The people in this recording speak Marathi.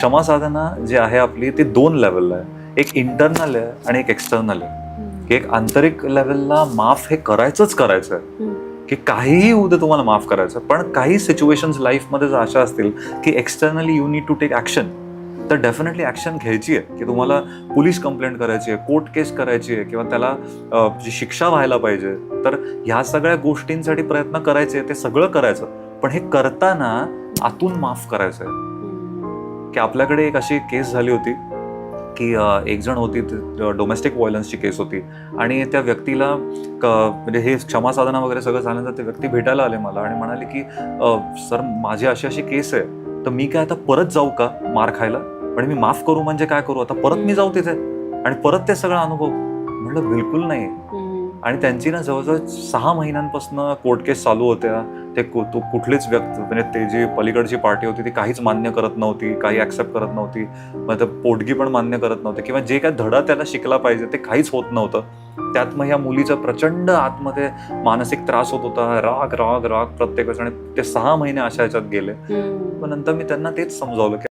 क्षमा साधना जी आहे आपली ती 2 लेवलला आहे. एक इंटरनल आहे आणि एक एक्सटर्नल आहे. की एक आंतरिक लेवलला माफ हे करायचंच करायचं आहे की काहीही होऊ दे तुम्हाला माफ करायचं. पण काही सिच्युएशन्स लाईफमध्ये जर अशा असतील की externally you need to take action, तर डेफिनेटली ऍक्शन घ्यायची आहे. की तुम्हाला पोलीस कंप्लेंट करायची आहे, कोर्ट केस करायची आहे किंवा त्याला जी शिक्षा व्हायला पाहिजे, तर ह्या सगळ्या गोष्टींसाठी प्रयत्न करायचे, ते सगळं करायचं. पण हे करताना आतून माफ करायचं आहे. की आपल्याकडे एक अशी केस झाली होती की एक जण होती, डोमेस्टिक व्हायलन्सची केस होती आणि त्या व्यक्तीला म्हणजे हे क्षमा साधना वगैरे सगळं झाल्यानंतर ते व्यक्ती भेटायला आले मला आणि म्हणाले की सर माझी अशी अशी केस आहे, तर मी काय आता परत जाऊ का मार खायला? पण मी माफ करू म्हणजे काय करू आता? परत मी जाऊ तिथे आणि परत ते सगळं अनुभव? म्हटलं बिलकुल नाही. आणि त्यांची ना जवळजवळ 6 महिन्यांपासून कोर्ट केस चालू होत्या. ते कुठलीच व्यक्ती म्हणजे ते जी पलीकडची पार्टी होती ती काहीच मान्य करत नव्हती, काही ऍक्सेप्ट करत नव्हती. मग पोटगी पण मान्य करत नव्हते किंवा जे काय धडा त्याला शिकला पाहिजे ते काहीच होत नव्हतं. त्यात मग ह्या मुलीचा प्रचंड आतमध्ये मानसिक त्रास होत होता, राग राग राग प्रत्येक वेळेस. आणि ते 6 महिने अशा ह्याच्यात गेले. मग नंतर मी त्यांना तेच समजावलं की